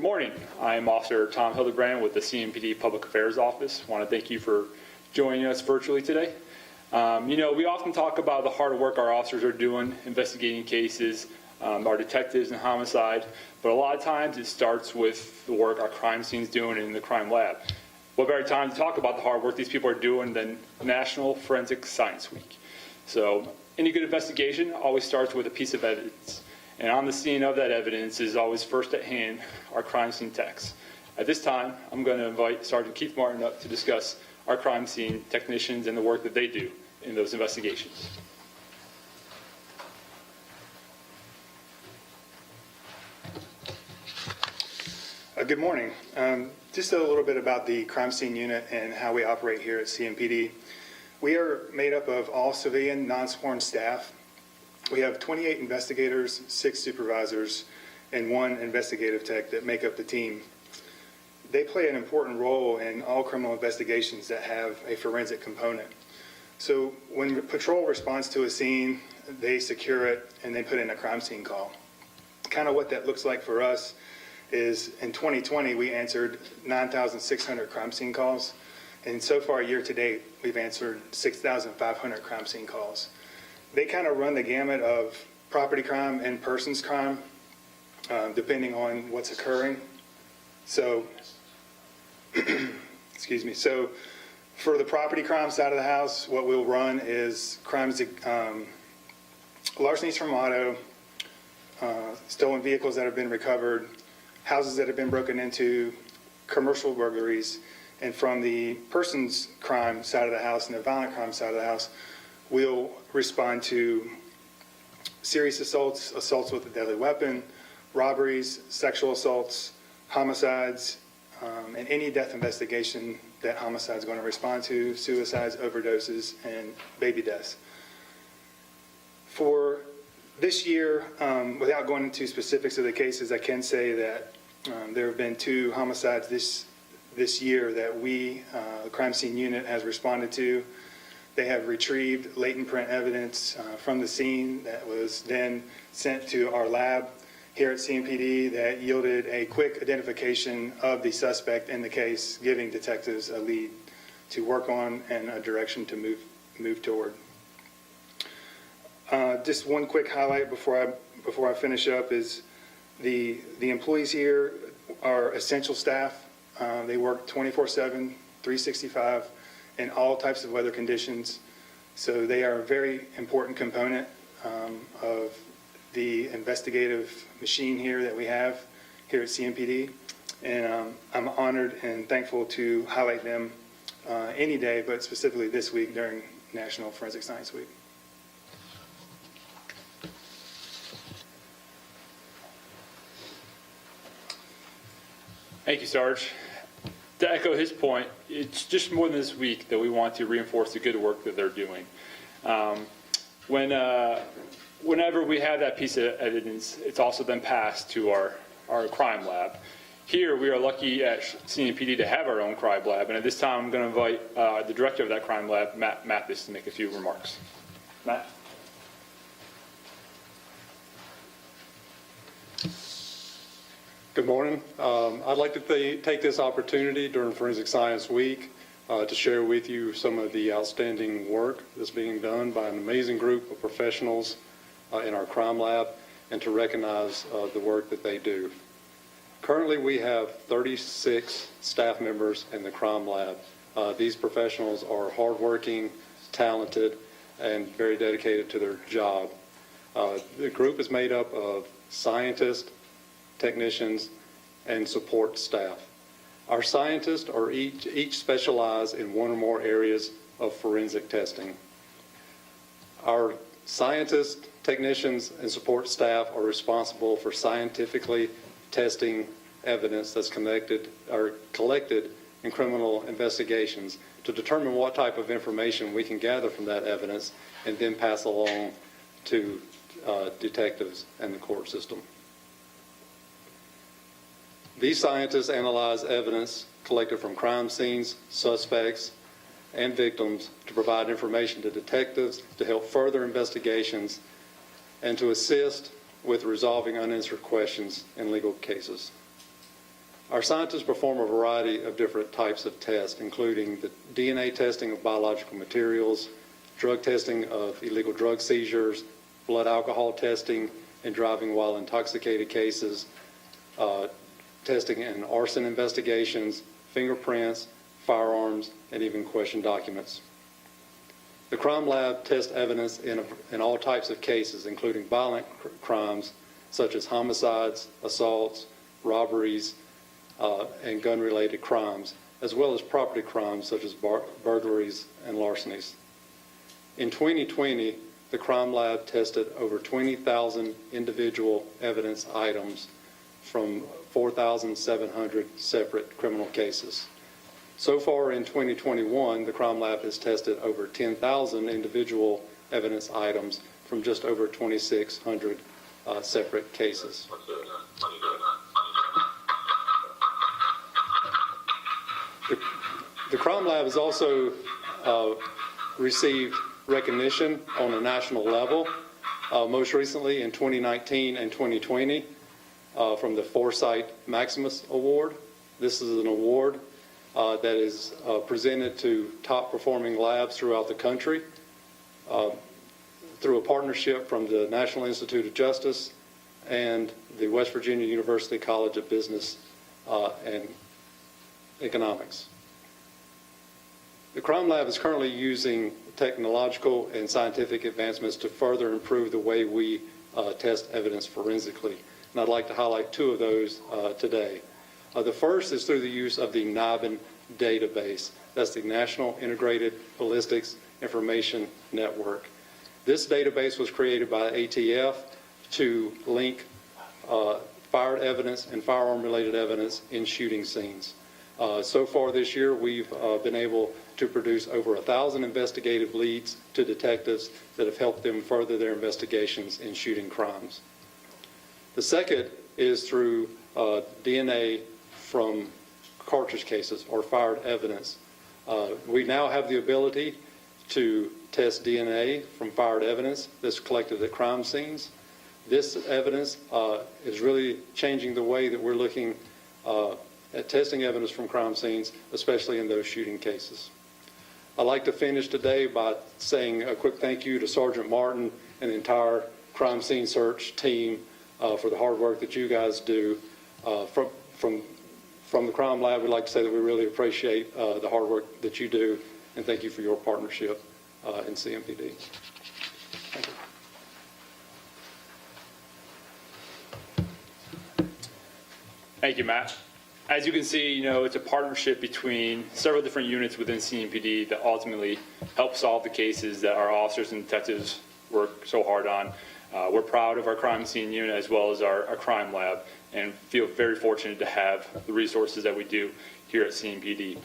morning. I'm Officer Tom Hildebrand with the CMPD Public Affairs Office. I want to thank you for joining us virtually today. We often talk about the hard work our officers are doing, investigating cases, our detectives in homicide, but a lot of times it starts with the work our crime scene's doing in the crime lab. What better time to talk about the hard work these people are doing than National Forensic Science Week? So any good investigation always starts with a piece of evidence. And on the scene of that evidence is always first at hand our crime scene techs. At this time, I'm going to invite Sergeant Keith Martin up to discuss our crime scene technicians and the work that they do in those investigations. Good morning. Just a little bit about the crime scene unit and how we operate here at CMPD. We are made up of all civilian, non-sworn staff. We have 28 investigators, 6 supervisors, and 1 investigative tech that make up the team. They play an important role in all criminal investigations that have a forensic component. So when patrol responds to a scene, they secure it and they put in a crime scene call. Kind of what that looks like for us is in 2020, we answered 9,600 crime scene calls. And so far, year to date, we've answered 6,500 crime scene calls. They kind of run the gamut of property crime and persons crime, depending on what's occurring. So, excuse me. So, for the property crime side of the house, what we'll run is crimes, larcenies from auto, stolen vehicles that have been recovered, houses that have been broken into, commercial burglaries, and from the persons crime side of the house and the violent crime side of the house, we'll respond to serious assaults, assaults with a deadly weapon, robberies, sexual assaults, homicides, and any death investigation that homicide is going to respond to, suicides, overdoses, and baby deaths. For this year, without going into specifics of the cases, I can say that there have been 2 homicides this year that the crime scene unit has responded to. They have retrieved latent print evidence from the scene that was then sent to our lab here at CMPD that yielded a quick identification of the suspect in the case, giving detectives a lead to work on and a direction to move toward. Just one quick highlight before I finish up is the employees here are essential staff. They work 24/7, 365 in all types of weather conditions. So they are a very important component of the investigative machine here that we have here at CMPD. And I'm honored and thankful to highlight them any day, but specifically this week during National Forensic Science Week. Thank you, Sarge. To echo his point, it's just more than this week that we want to reinforce the good work that they're doing. Whenever we have that piece of evidence, it's also then passed to our crime lab. Here, we are lucky at CMPD to have our own crime lab, and at this time, I'm going to invite the director of that crime lab, Matt Mathis, to make a few remarks. Matt? Good morning. I'd like to take this opportunity during Forensic Science Week to share with you some of the outstanding work that's being done by an amazing group of professionals in our crime lab and to recognize the work that they do. Currently, we have 36 staff members in the crime lab. These professionals are hardworking, talented, and very dedicated to their job. The group is made up of scientists, technicians, and support staff. Our scientists are each specialize in one or more areas of forensic testing. Our scientists, technicians, and support staff are responsible for scientifically testing evidence that's collected in criminal investigations to determine what type of information we can gather from that evidence and then pass along to detectives and the court system. These scientists analyze evidence collected from crime scenes, suspects, and victims to provide information to detectives to help further investigations and to assist with resolving unanswered questions in legal cases. Our scientists perform a variety of different types of tests, including the DNA testing of biological materials, drug testing of illegal drug seizures, blood alcohol testing in driving while intoxicated cases, testing in arson investigations, fingerprints, firearms, and even question documents. The crime lab tests evidence in all types of cases, including violent crimes such as homicides, assaults, robberies, and gun-related crimes, as well as property crimes such as burglaries and larcenies. In 2020, the crime lab tested over 20,000 individual evidence items from 4,700 separate criminal cases. So far in 2021, the crime lab has tested over 10,000 individual evidence items from just over 2,600 separate cases. The crime lab has also received recognition on a national level, most recently in 2019 and 2020 from the Foresight Maximus Award. This is an award that is presented to top performing labs throughout the country through a partnership from the National Institute of Justice and the West Virginia University College of Business and Economics. The crime lab is currently using technological and scientific advancements to further improve the way we test evidence forensically. And I'd like to highlight two of those today. The first is through the use of the NIBIN database. That's the National Integrated Ballistics Information Network. This database was created by ATF to link fired evidence and firearm-related evidence in shooting scenes. So far this year, we've been able to produce over 1,000 investigative leads to detectives that have helped them further their investigations in shooting crimes. The second is through DNA from cartridge cases or fired evidence. We now have the ability to test DNA from fired evidence that's collected at crime scenes. This evidence is really changing the way that we're looking at testing evidence from crime scenes, especially in those shooting cases. I'd like to finish today by saying a quick thank you to Sergeant Martin and the entire crime scene search team for the hard work that you guys do. From the crime lab, we'd like to say that we really appreciate the hard work that you do, and thank you for your partnership in CMPD. Thank you. Thank you, Matt. As you can see, it's a partnership between several different units within CMPD that ultimately help solve the cases that our officers and detectives work so hard on. We're proud of our crime scene unit as well as our crime lab, and feel very fortunate to have the resources that we do here at CMPD.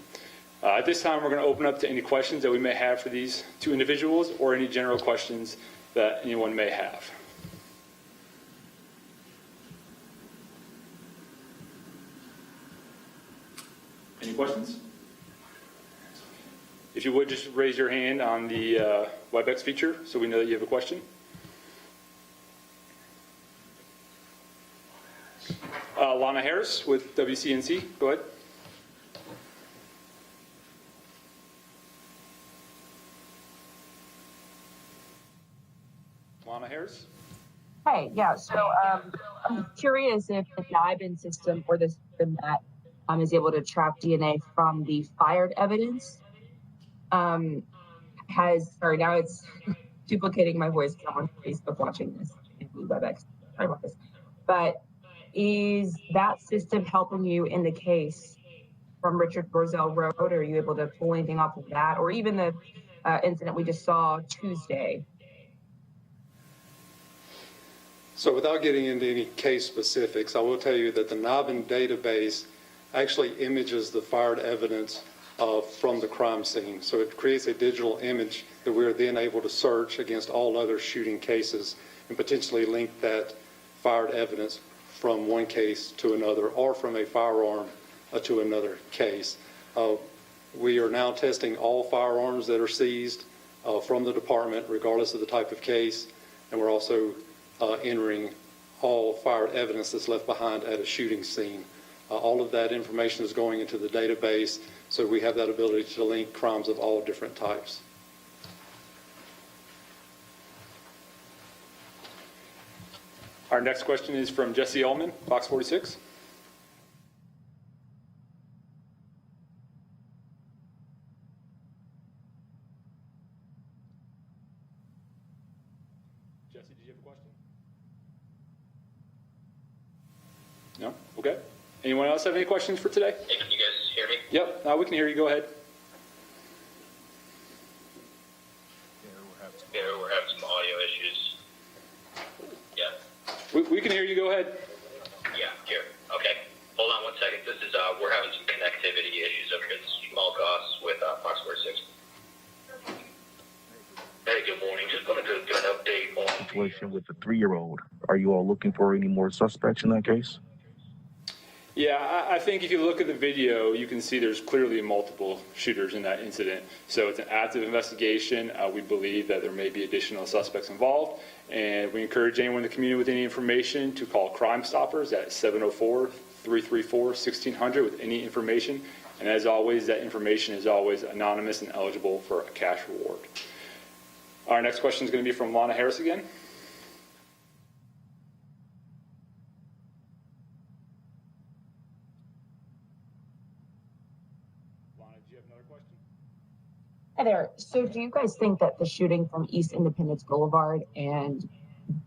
At this time, we're going to open up to any questions that we may have for these two individuals or any general questions that anyone may have. Any questions? If you would, just raise your hand on the WebEx feature so we know that you have a question. Lana Harris with WCNC, go ahead. Lana Harris? Hi, yeah, so I'm curious if the NIBIN system or the system that is able to trap DNA from the fired evidence sorry, now it's duplicating my voice because I'm on Facebook watching this, WebEx, sorry about this, but is that system helping you in the case from Richard Roselle Road? Or are you able to pull anything off of that? Or even the incident we just saw Tuesday? So without getting into any case specifics, I will tell you that the NIBIN database actually images the fired evidence from the crime scene. So it creates a digital image that we are then able to search against all other shooting cases and potentially link that fired evidence from one case to another or from a firearm to another case. We are now testing all firearms that are seized from the department, regardless of the type of case, and we're also entering all fired evidence that's left behind at a shooting scene. All of that information is going into the database, so we have that ability to link crimes of all different types. Our next question is from Jesse Ullman, Fox 46. Jesse, did you have a question? No? Okay. Anyone else have any questions for today? Hey, can you guys hear me? Yep, now we can hear you. Go ahead. Yeah, we're having some audio issues. Yeah. We can hear you. Go ahead. Yeah, here. Okay. Hold on one second. This is, we're having some connectivity issues over here. This is Jamal Goss with Fox 46. Hey, good morning. Just wanted to get an update on Situation with the 3-year-old. Are you all looking for any more suspects in that case? Yeah, I think if you look at the video, you can see there's clearly multiple shooters in that incident. So it's an active investigation. We believe that there may be additional suspects involved, and we encourage anyone in the community with any information to call Crime Stoppers at 704-334-1600 with any information. And as always, that information is always anonymous and eligible for a cash reward. Our next question is going to be from Lana Harris again. Lana, do you have another question? Hi there. So do you guys think that the shooting from East Independence Boulevard and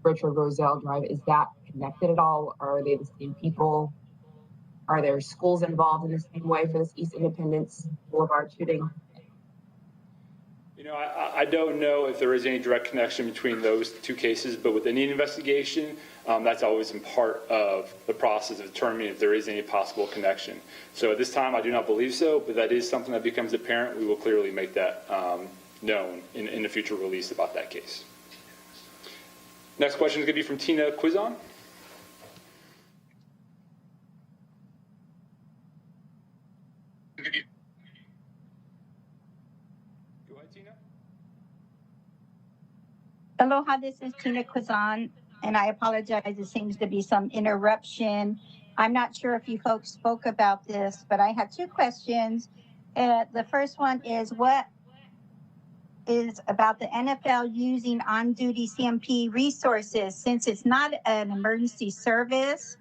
Richard Roselle Drive, is that connected at all? Are they the same people? Are there schools involved in the same way for this East Independence Boulevard shooting? You know, I don't know if there is any direct connection between those two cases, but with any investigation, that's always in part of the process of determining if there is any possible connection. So at this time, I do not believe so, but that is something that becomes apparent. We will clearly make that known in the future release about that case. Next question is going to be from Tina Quizon. Go ahead, Tina. Aloha, this is Tina Quizon, and I apologize. There seems to be some interruption. I'm not sure if you folks spoke about this, but I had two questions. The first one is, what is about the NFL using on-duty CMP resources since it's not an emergency service?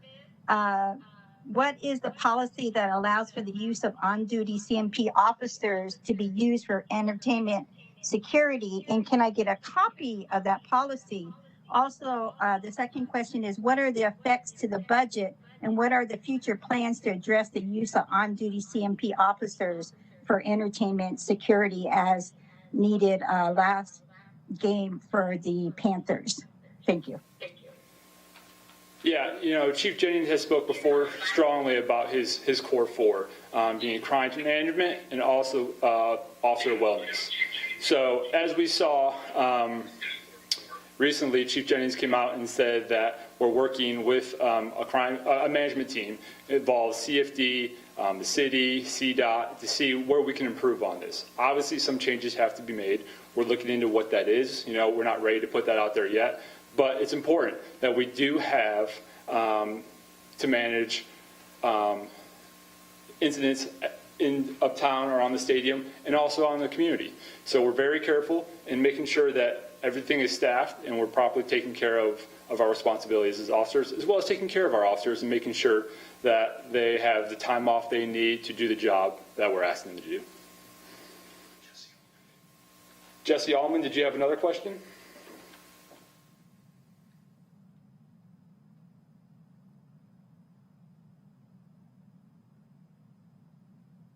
What is the policy that allows for the use of on-duty CMP officers to be used for entertainment security? And can I get a copy of that policy? Also, the second question is, what are the effects to the budget, and what are the future plans to address the use of on-duty CMP officers for entertainment security as needed last game for the Panthers? Thank you. Yeah, you know, Chief Jennings has spoke before strongly about his core four, being crime management and also officer wellness. So as we saw recently, Chief Jennings came out and said that we're working with a management team. It involves CFD, the city, CDOT, to see where we can improve on this. Obviously, some changes have to be made. We're looking into what that is. You know, we're not ready to put that out there yet. But it's important that we do have to manage incidents in uptown or on the stadium and also on the community. So we're very careful in making sure that everything is staffed and we're properly taking care of our responsibilities as officers, as well as taking care of our officers and making sure that they have the time off they need to do the job that we're asking them to do. Jesse Allman, did you have another question?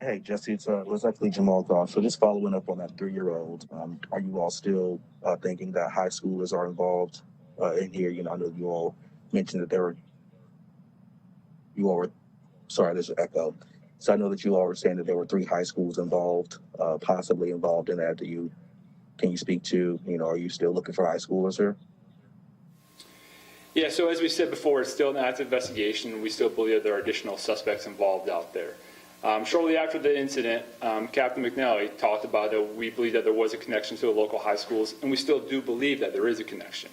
Hey, Jesse, it's actually Jamal Goss. So just following up on that 3-year-old, are you all still thinking that high schoolers are involved in here? You know, I know you all mentioned that sorry, there's an echo. So I know that you all were saying that there were 3 high schools involved, possibly involved in that. Can you speak to, you know, are you still looking for high schoolers here? Yeah, so as we said before, it's still an active investigation. We still believe that there are additional suspects involved out there. Shortly after the incident, Captain McNally talked about that we believe that there was a connection to the local high schools, and we still do believe that there is a connection.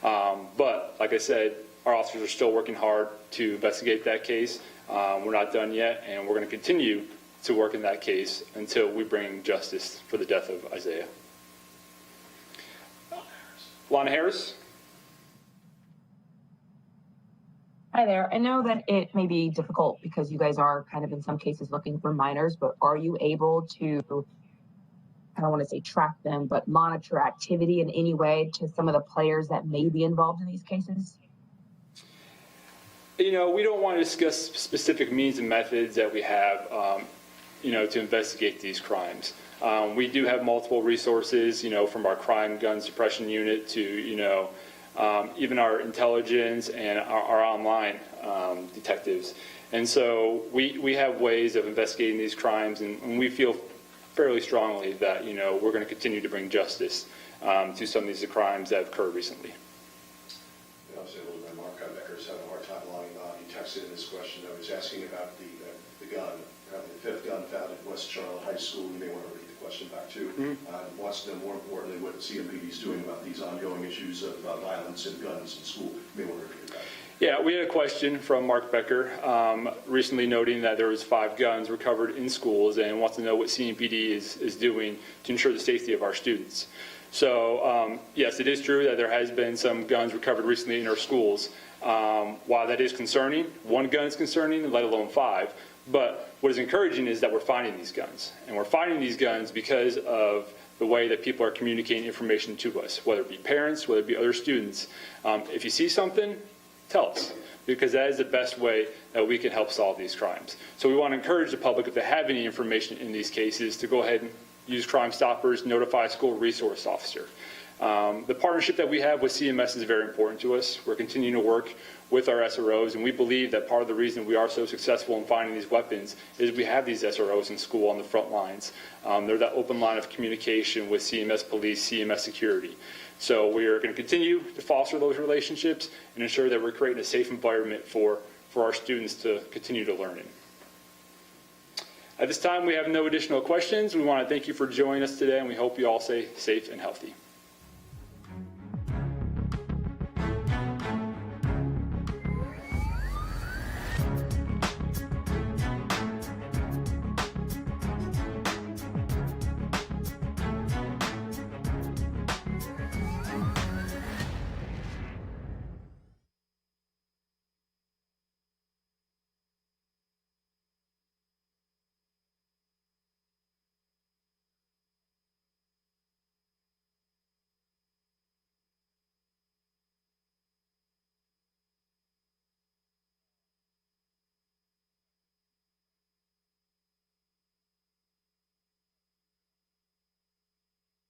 But like I said, our officers are still working hard to investigate that case. We're not done yet, and we're going to continue to work in that case until we bring justice for the death of Isaiah. Lana Harris. Hi there. I know that it may be difficult because you guys are kind of in some cases looking for minors, but are you able to, I don't want to say track them, but monitor activity in any way to some of the players that may be involved in these cases? We don't want to discuss specific means and methods that we have, to investigate these crimes. We do have multiple resources, from our crime gun suppression unit to, even our intelligence and our online detectives. And so we have ways of investigating these crimes, and we feel fairly strongly that, we're going to continue to bring justice to some of these crimes that have occurred recently. I'll say a little bit. Mark Becker's having a hard time logging on. He texted in this question. I was asking about the gun, the fifth gun found at West Charlotte High School. You may want to read the question back too. Wants to know more importantly what the CMPD is doing about these ongoing issues of violence and guns in school. You may want to repeat it back. Yeah, we had a question from Mark Becker recently noting that there was 5 guns recovered in schools and wants to know what CMPD is doing to ensure the safety of our students. So yes, it is true that there has been some guns recovered recently in our schools. While that is concerning, 1 gun is concerning, let alone 5. But what is encouraging is that we're finding these guns. And we're finding these guns because of the way that people are communicating information to us, whether it be parents, whether it be other students. If you see something, tell us, because that is the best way that we can help solve these crimes. So we want to encourage the public, if they have any information in these cases, to go ahead and use Crime Stoppers, notify a school resource officer. The partnership that we have with CMS is very important to us. We're continuing to work with our SROs, and we believe that part of the reason we are so successful in finding these weapons is we have these SROs in school on the front lines. They're that open line of communication with CMS Police, CMS Security. So we are going to continue to foster those relationships and ensure that we're creating a safe environment for our students to continue to learn in. At this time, we have no additional questions. We want to thank you for joining us today, and we hope you all stay safe and healthy.